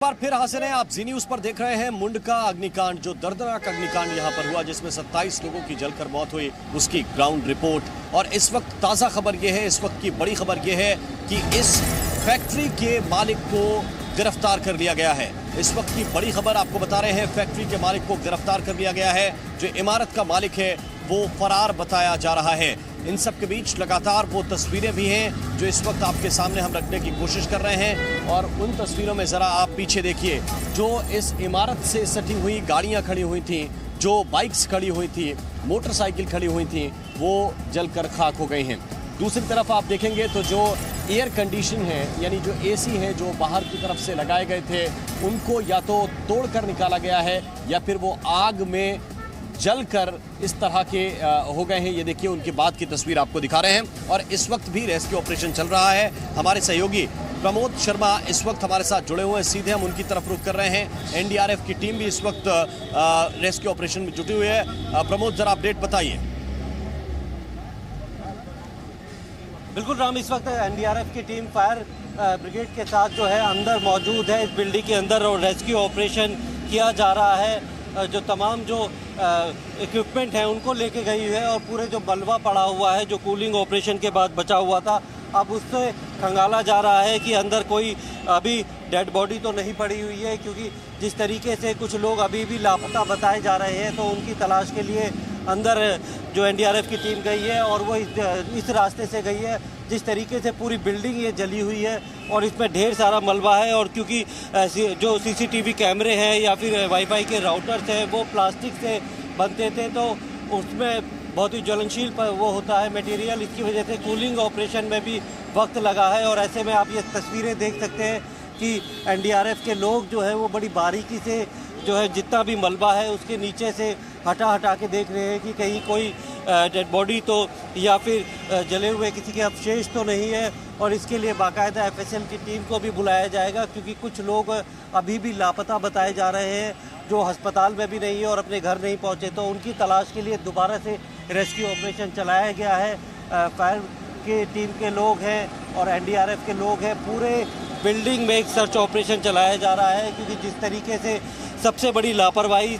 बार फिर हाजिर हैं आप जी न्यूज पर। देख रहे हैं मुंडका अग्निकांड, जो दर्दनाक अग्निकांड यहां पर हुआ जिसमें 27 लोगों की जलकर मौत हुई, उसकी ग्राउंड रिपोर्ट। और इस वक्त ताज़ा खबर यह है, इस वक्त की बड़ी खबर यह है कि इस फैक्ट्री के मालिक को गिरफ्तार कर लिया गया है। इस वक्त की बड़ी खबर आपको बता रहे हैं, फैक्ट्री के मालिक को गिरफ्तार कर लिया गया है। जो इमारत का मालिक है वो फरार बताया जा रहा है। इन सब के बीच लगातार वो तस्वीरें भी हैं जो इस वक्त आपके सामने हम रखने की कोशिश कर रहे हैं। और उन तस्वीरों में ज़रा आप पीछे देखिए, जो इस इमारत से सटी हुई गाड़ियां खड़ी हुई थीं, जो बाइक्स खड़ी हुई थी, मोटरसाइकिल खड़ी हुई थी, वो जलकर खाक हो गई हैं। दूसरी तरफ आप देखेंगे तो जो एयर कंडीशन है, यानी जो एसी है जो बाहर की तरफ से लगाए गए थे, उनको या तो तोड़कर निकाला गया है या फिर वो आग में जलकर इस तरह के हो गए हैं। ये देखिए, उनके बाद की तस्वीर आपको दिखा रहे हैं। और इस वक्त भी रेस्क्यू ऑपरेशन चल रहा है। हमारे सहयोगी प्रमोद शर्मा इस वक्त हमारे साथ जुड़े हुए हैं, सीधे हम उनकी तरफ रुख कर रहे हैं। एनडीआरएफ की टीम भी इस वक्त रेस्क्यू ऑपरेशन में जुटी हुई है। प्रमोद, जरा अपडेट बताइए। बिल्कुल राम, इस वक्त एनडीआरएफ की टीम फायर ब्रिगेड के साथ जो है अंदर मौजूद है, इस बिल्डिंग के अंदर, और रेस्क्यू ऑपरेशन किया जा रहा है। जो तमाम जो इक्विपमेंट हैं उनको लेके गई है, और पूरे जो मलबा पड़ा हुआ है जो कूलिंग ऑपरेशन के बाद बचा हुआ था, अब उससे खंगाला जा रहा है कि अंदर कोई अभी डेड बॉडी तो नहीं पड़ी हुई है, क्योंकि जिस तरीके से कुछ लोग अभी भी लापता बताए जा रहे हैं, तो उनकी तलाश के लिए अंदर जो एनडीआरएफ की टीम गई है, और वो इस रास्ते से गई है। जिस तरीके से पूरी बिल्डिंग ये जली हुई है और इसमें ढेर सारा मलबा है, और क्योंकि जो सीसीटीवी कैमरे हैं या फिर वाईफाई के राउटर्स हैं वो प्लास्टिक से बनते थे, तो उसमें बहुत ही ज्वलनशील वो होता है मटेरियल। इसकी वजह से कूलिंग ऑपरेशन में भी वक्त लगा है। और ऐसे में आप ये तस्वीरें देख सकते हैं कि एनडीआरएफ के लोग जो है वो बड़ी बारीकी से जो है जितना भी मलबा है उसके नीचे से हटा के देख रहे हैं कि कहीं कोई डेड बॉडी तो या फिर जले हुए किसी के अवशेष तो नहीं है। और इसके लिए बाकायदा एफएसएल की टीम को भी बुलाया जाएगा, क्योंकि कुछ लोग अभी भी लापता बताए जा रहे हैं जो अस्पताल में भी नहीं है और अपने घर नहीं पहुंचे, तो उनकी तलाश के लिए दोबारा से रेस्क्यू ऑपरेशन चलाया गया है। फायर के टीम के लोग हैं और एनडीआरएफ के लोग हैं, पूरे बिल्डिंग में एक सर्च ऑपरेशन चलाया जा रहा है, क्योंकि जिस तरीके से सबसे बड़ी लापरवाही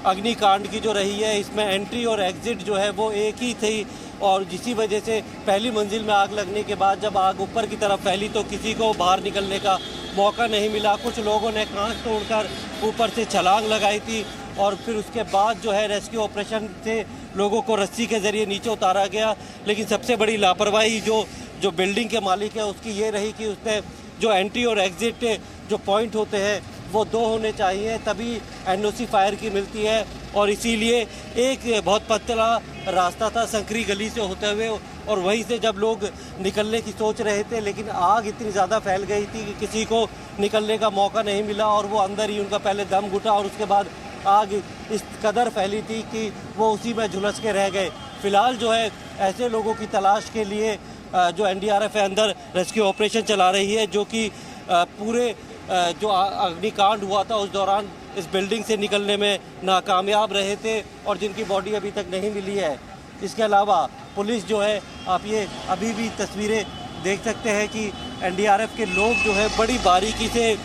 अग्निकांड की जो रही है, इसमें एंट्री और एग्जिट जो है वो एक ही थी, और जिसी वजह से पहली मंजिल में आग लगने के बाद जब आग ऊपर की तरफ फैली तो किसी को बाहर निकलने का मौका नहीं मिला। कुछ लोगों ने कांच तोड़कर ऊपर से छलांग लगाई थी, और फिर उसके बाद जो है रेस्क्यू ऑपरेशन से लोगों को रस्सी के ज़रिए नीचे उतारा गया। लेकिन सबसे बड़ी लापरवाही जो बिल्डिंग के मालिक है उसकी ये रही कि उसने जो एंट्री और एग्जिट जो पॉइंट होते हैं वो 2 होने चाहिए, तभी एनओसी फायर की मिलती है। और इसीलिए एक बहुत पतला रास्ता था संकरी गली से होते हुए, और वहीं से जब लोग निकलने की सोच रहे थे, लेकिन आग इतनी ज़्यादा फैल गई थी कि किसी को निकलने का मौका नहीं मिला, और वो अंदर ही उनका पहले दम घुटा, और उसके बाद आग इस कदर फैली थी कि वो उसी में झुलस के रह गए। फिलहाल जो है ऐसे लोगों की तलाश के लिए जो एनडीआरएफ है अंदर रेस्क्यू ऑपरेशन चला रही है, जो कि पूरे जो अग्निकांड हुआ था उस दौरान इस बिल्डिंग से निकलने में नाकामयाब रहे थे, और जिनकी बॉडी अभी तक नहीं मिली है। इसके अलावा पुलिस जो है, आप ये अभी भी तस्वीरें देख सकते हैं कि एनडीआरएफ के लोग जो है बड़ी बारीकी से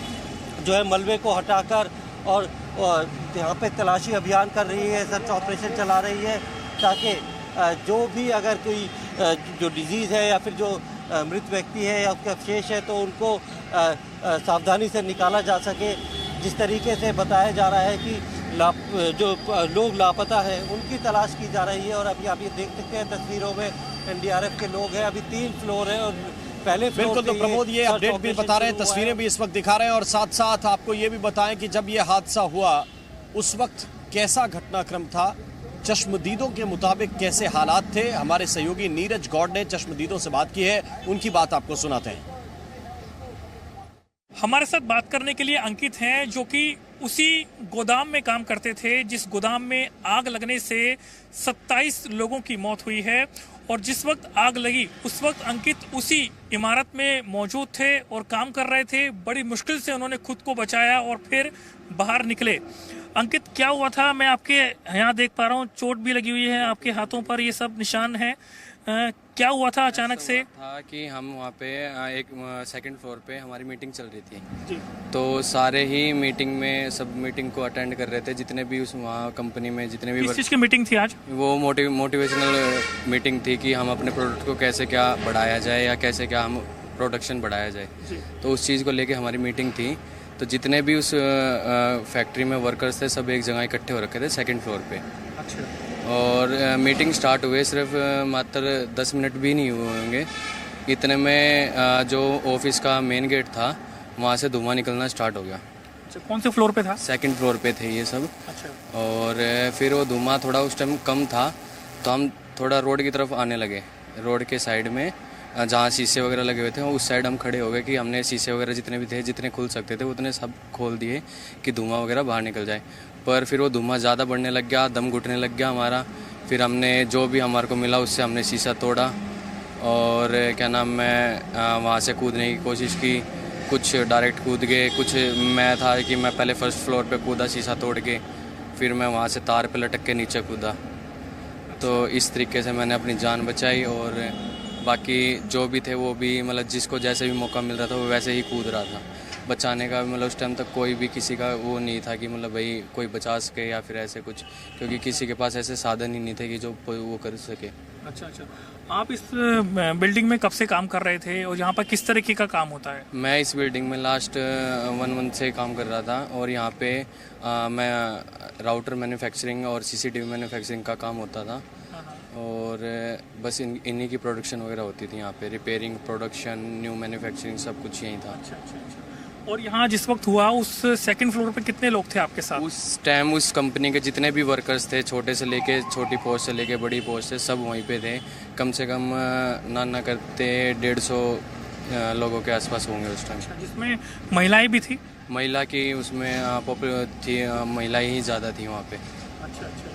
जो है मलबे को हटाकर और यहाँ पे तलाशी अभियान कर रही है, सर्च ऑपरेशन चला रही है, ताकि जो भी अगर कोई जो डिजीज़ है या फिर जो मृत व्यक्ति है या उसके अवशेष है तो उनको सावधानी से निकाला जा सके। जिस तरीके से बताया जा रहा है कि जो लोग लापता हैं उनकी तलाश की जा रही है। और अभी आप ये देख सकते हैं तस्वीरों में एनडीआरएफ के लोग हैं, अभी 3 फ्लोर है, और पहले बिल्कुल। तो प्रमोद, ये अपडेट भी बता रहे हैं, तस्वीरें भी इस वक्त दिखा रहे हैं, और साथ साथ आपको ये भी बताएं कि जब ये हादसा हुआ उस वक्त कैसा घटनाक्रम था, चश्मदीदों के मुताबिक कैसे हालात थे। हमारे सहयोगी नीरज गौड़ ने चश्मदीदों से बात की है, उनकी बात आपको सुनाते हैं। हमारे साथ बात करने के लिए अंकित हैं, जो कि उसी गोदाम में काम करते थे जिस गोदाम में आग लगने से 27 लोगों की मौत हुई है। और जिस वक्त आग लगी उस वक्त अंकित उसी इमारत में मौजूद थे और काम कर रहे थे। बड़ी मुश्किल से उन्होंने खुद को बचाया और फिर बाहर निकले। अंकित, क्या हुआ था? मैं आपके यहाँ देख पा रहा हूँ चोट भी लगी हुई है आपके हाथों पर, ये सब निशान हैं। क्या हुआ था अचानक से? था कि हम वहाँ पे एक सेकंड फ्लोर पे हमारी मीटिंग चल रही थी। जी। तो सारे ही मीटिंग में सब मीटिंग को अटेंड कर रहे थे, जितने भी उस वहाँ कंपनी में जितने भी किस चीज़ की मीटिंग थी आज? वो मोटिवेशनल मीटिंग थी कि हम अपने प्रोडक्ट को कैसे क्या बढ़ाया जाए या कैसे क्या हम प्रोडक्शन बढ़ाया जाए। तो उस चीज़ को लेके हमारी मीटिंग थी। तो जितने भी उस फैक्ट्री में वर्कर्स थे सब एक जगह इकट्ठे हो रखे थे सेकंड फ्लोर पे। अच्छा। और मीटिंग स्टार्ट हुए सिर्फ मात्र 10 मिनट भी नहीं हुए होंगे, इतने में जो ऑफिस का मेन गेट था वहाँ से धुआं निकलना स्टार्ट हो गया। अच्छा, कौन से फ्लोर पे था? सेकंड फ्लोर पे थे ये सब। अच्छा। और फिर वो धुआं थोड़ा उस टाइम कम था तो हम थोड़ा रोड की तरफ आने लगे। रोड के साइड में जहाँ शीशे वगैरह लगे हुए थे उस साइड हम खड़े हो गए कि हमने शीशे वगैरह जितने भी थे, जितने खुल सकते थे उतने सब खोल दिए कि धुआं वगैरह बाहर निकल जाए। पर फिर वो धुआं ज़्यादा बढ़ने लग गया, दम घुटने लग गया हमारा। फिर हमने जो भी हमारे को मिला उससे हमने शीशा तोड़ा और क्या नाम है वहाँ से कूदने की कोशिश की। कुछ डायरेक्ट कूद गए, कुछ मैं था कि मैं पहले फर्स्ट फ्लोर पे कूदा शीशा तोड़ के, फिर मैं वहाँ से तार पे लटक के नीचे कूदा। तो इस तरीके से मैंने अपनी जान बचाई। और बाकी जो भी थे वो भी मतलब जिसको जैसे भी मौका मिल रहा था वो वैसे ही कूद रहा था। बचाने का मतलब उस टाइम तक कोई भी किसी का वो नहीं था कि मतलब भाई कोई बचा सके या फिर ऐसे कुछ, क्योंकि किसी के पास ऐसे साधन ही नहीं थे कि जो वो कर सके। अच्छा अच्छा। आप इस बिल्डिंग में कब से काम कर रहे थे और यहाँ पर किस तरीके का काम होता है? मैं इस बिल्डिंग में लास्ट 1 मंथ से काम कर रहा था और यहाँ पे मैं राउटर मैन्युफैक्चरिंग और सीसीटीवी मैन्युफैक्चरिंग का काम होता था। और बस इन्हीं की प्रोडक्शन वगैरह होती थी यहाँ पे। रिपेयरिंग, प्रोडक्शन, न्यू मैन्युफैक्चरिंग सब कुछ यहीं था। अच्छा अच्छा अच्छा। और यहाँ जिस वक्त हुआ उस सेकंड फ्लोर पे कितने लोग थे आपके साथ? उस टाइम उस कंपनी के जितने भी वर्कर्स थे, छोटे से लेके छोटी पोस्ट से लेके बड़ी पोस्ट से सब वहीं पे थे। कम से कम ना करते 150 लोगों के आसपास होंगे उस टाइम। जिसमें महिलाएं भी थी? महिला की उसमें पॉपुलर थी, महिलाएं ही ज़्यादा थी वहाँ पे। अच्छा अच्छा।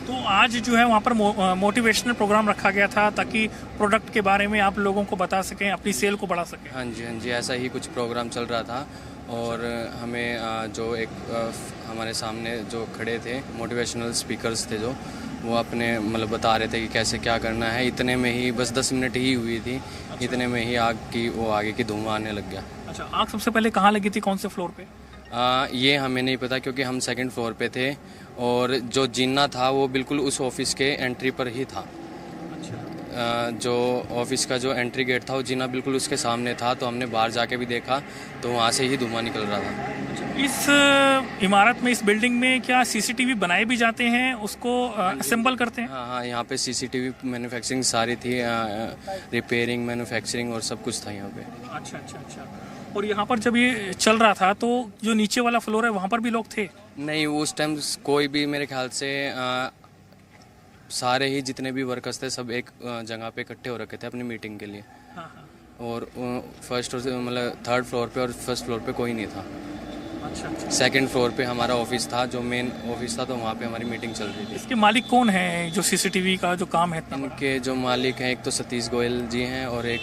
तो आज जो है वहाँ पर मोटिवेशनल प्रोग्राम रखा गया था ताकि प्रोडक्ट के बारे में आप लोगों को बता सकें, अपनी सेल को बढ़ा सकें। हाँ जी, ऐसा ही कुछ प्रोग्राम चल रहा था। और हमें जो एक हमारे सामने जो खड़े थे मोटिवेशनल स्पीकर्स थे, जो वो अपने मतलब बता रहे थे कि कैसे क्या करना है। इतने में ही बस 10 मिनट ही हुई थी। अच्छा। इतने में ही आग की वो आगे की धुआं आने लग गया। अच्छा, आग सबसे पहले कहाँ लगी थी, कौन से फ्लोर पे? ये हमें नहीं पता क्योंकि हम सेकंड फ्लोर पे थे और जो जीना था वो बिल्कुल उस ऑफिस के एंट्री पर ही था। अच्छा। जो ऑफिस का जो एंट्री गेट था वो जीना बिल्कुल उसके सामने था। तो हमने बाहर जाके भी देखा तो वहाँ से ही धुआं निकल रहा था। इस इमारत में, इस बिल्डिंग में क्या सीसीटीवी बनाए भी जाते हैं, उसको असेंबल करते हैं? हाँ, यहाँ पे सीसीटीवी मैन्युफैक्चरिंग सारी थी, रिपेयरिंग, मैन्युफैक्चरिंग और सब कुछ था यहाँ पे। अच्छा अच्छा अच्छा। और यहाँ पर जब ये चल रहा था तो जो नीचे वाला फ्लोर है वहाँ पर भी लोग थे? नहीं, उस टाइम कोई भी, मेरे ख्याल से सारे ही जितने भी वर्कर्स थे सब एक जगह पे इकट्ठे हो रखे थे अपनी मीटिंग के लिए। हाँ हाँ। और फर्स्ट मतलब थर्ड फ्लोर पे और फर्स्ट फ्लोर पे कोई नहीं था। अच्छा अच्छा। सेकंड फ्लोर पे हमारा ऑफिस था, जो मेन ऑफिस था, तो वहाँ पे हमारी मीटिंग चल रही थी। इसके मालिक कौन है जो सीसीटीवी का जो काम है? इनके जो मालिक हैं एक तो सतीश गोयल जी हैं और एक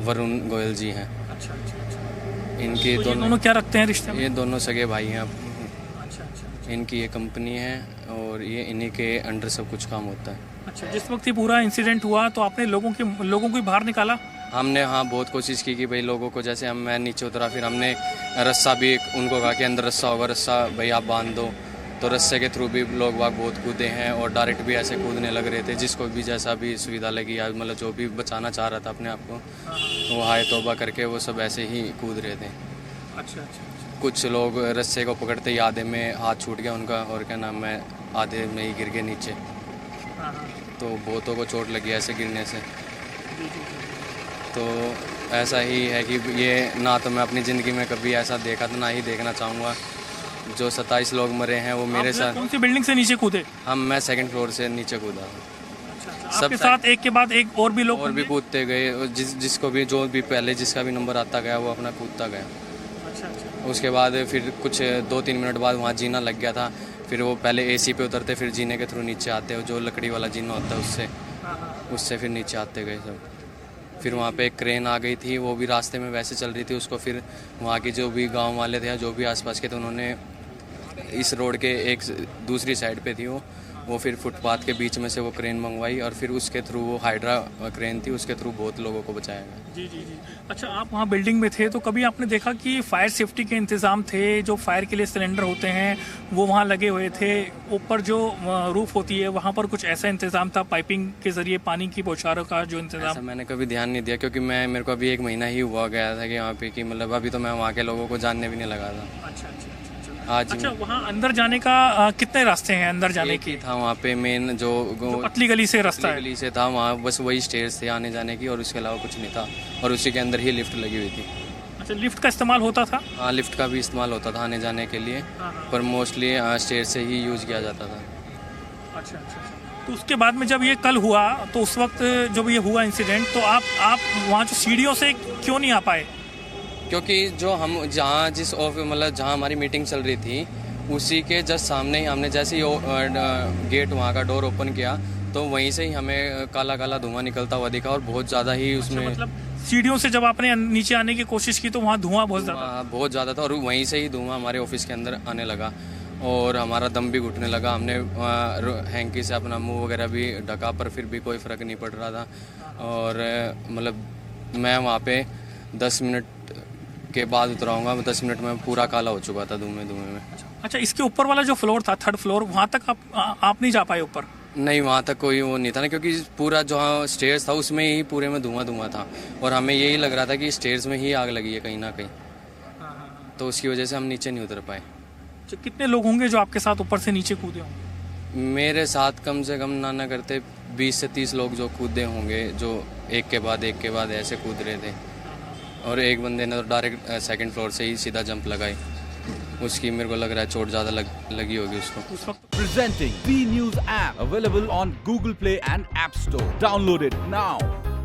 वरुण गोयल जी हैं। अच्छा अच्छा अच्छा। इनके तो दोनों क्या रखते हैं रिश्ते में? ये दोनों सगे भाई हैं। अच्छा अच्छा। इनकी ये कंपनी है और ये इन्हीं के अंडर सब कुछ काम होता है। अच्छा, जिस वक्त ये पूरा इंसिडेंट हुआ तो आपने लोगों को बाहर निकाला? हमने हाँ बहुत कोशिश की कि भाई लोगों को, जैसे मैं नीचे उतरा फिर हमने रस्सा भी उनको कहा कि अंदर रस्सा होगा, रस्सा भाई आप बांध दो। तो रस्से के थ्रू भी लोग बाग बहुत कूदे हैं और डायरेक्ट भी ऐसे कूदने लग रहे थे। जिसको भी जैसा भी सुविधा लगी या मतलब जो भी बचाना चाह रहा था अपने आप को, वो हाय तौबा करके वो सब ऐसे ही कूद रहे थे। अच्छा अच्छा। कुछ लोग रस्से को पकड़ते ही आधे में हाथ छूट गया उनका और क्या नाम है आधे में ही गिर गए नीचे। तो बहुतों को चोट लगी ऐसे गिरने से। तो ऐसा ही है कि ये ना तो मैं अपनी ज़िंदगी में कभी ऐसा देखा था, ना ही देखना चाहूँगा। जो 27 लोग मरे हैं वो मेरे साथ। कौन सी बिल्डिंग से नीचे कूदे? मैं सेकंड फ्लोर से नीचे कूदा। सबके साथ एक के बाद एक और भी लोग कूदते गए। जिसको भी जो भी पहले जिसका भी नंबर आता गया वो अपना कूदता गया। अच्छा। उसके बाद फिर कुछ 2-3 मिनट बाद वहाँ जीना लग गया था। फिर वो पहले एसी पे उतरते, फिर जीने के थ्रू नीचे आते, जो लकड़ी वाला जीना होता है उससे फिर नीचे आते गए सब। फिर वहाँ पे एक क्रेन आ गई थी, वो भी रास्ते में वैसे चल रही थी। उसको फिर वहाँ के जो भी गांव वाले थे या जो भी आसपास के थे, उन्होंने इस रोड के एक दूसरी साइड पे थी वो, वो फिर फुटपाथ के बीच में से वो क्रेन मंगवाई और फिर उसके थ्रू वो हाइड्रा क्रेन थी, उसके थ्रू बहुत लोगों को बचाया गया। जी जी जी। अच्छा, आप वहाँ बिल्डिंग में थे तो कभी आपने देखा कि फायर सेफ्टी के इंतज़ाम थे, जो फायर के लिए सिलेंडर होते हैं वो वहाँ लगे हुए थे, ऊपर जो रूफ होती है वहाँ पर कुछ ऐसा इंतज़ाम था पाइपिंग के ज़रिए पानी की बौछारों का जो इंतज़ाम? ऐसा मैंने कभी ध्यान नहीं दिया क्योंकि मेरे को अभी 1 महीना ही हुआ गया था कि वहाँ पे कि मतलब अभी तो मैं वहाँ के लोगों को जानने भी नहीं लगा था। अच्छा अच्छा आज अच्छा। वहाँ अंदर जाने का कितने रास्ते हैं अंदर जाने एक ही था वहाँ पे मेन जो पतली गली से रास्ता है? गली से था, वहाँ बस वही स्टेयर्स थे आने जाने की और उसके अलावा कुछ नहीं था, और उसी के अंदर ही लिफ्ट लगी हुई थी। अच्छा, लिफ्ट का इस्तेमाल होता था? हाँ, लिफ्ट का भी इस्तेमाल होता था आने जाने के लिए, पर मोस्टली स्टेयर से ही यूज़ किया जाता था। अच्छा अच्छा। तो उसके बाद में जब ये कल हुआ तो उस वक्त जब ये हुआ इंसिडेंट तो आप वहाँ जो सीढ़ियों से क्यों नहीं आ पाए? क्योंकि जो हम जहाँ जिस ऑफिस मतलब जहाँ हमारी मीटिंग चल रही थी उसी के जस्ट सामने ही हमने जैसे ही गेट वहाँ का डोर ओपन किया तो वहीं से ही हमें काला काला धुआं निकलता हुआ दिखा, और बहुत ज़्यादा ही उसमें मतलब सीढ़ियों से जब आपने नीचे आने की कोशिश की तो वहाँ धुआं बहुत ज़्यादा था, और वहीं से ही धुआं हमारे ऑफिस के अंदर आने लगा और हमारा दम भी घुटने लगा। हमने हैंकी से अपना मुंह वगैरह भी ढका पर फिर भी कोई फ़र्क नहीं पड़ रहा था, और मतलब मैं वहाँ पे 10 मिनट के बाद उतराऊंगा, 10 मिनट में पूरा काला हो चुका था धुएं में। अच्छा, इसके ऊपर वाला जो फ्लोर था, 3rd फ्लोर, वहाँ तक आप नहीं जा पाए ऊपर? नहीं, वहाँ तक कोई वो नहीं था ना, क्योंकि पूरा जो स्टेयर्स था उसमें ही पूरे में धुआं था, और हमें यही लग रहा था कि स्टेयर्स में ही आग लगी है कहीं ना कहीं, तो उसकी वजह से हम नीचे नहीं उतर पाए। कितने लोग होंगे जो आपके साथ ऊपर से नीचे कूदे होंगे? मेरे साथ कम से कम ना करते 20 से 30 लोग जो कूदे होंगे, जो एक के बाद ऐसे कूद रहे थे, और एक बंदे ने तो डायरेक्ट 2nd फ्लोर से ही सीधा जंप लगाई, उसकी मेरे को लग रहा है चोट ज़्यादा लगी होगी उसको। Presenting B News app available on Google Play and App Store. Download it now.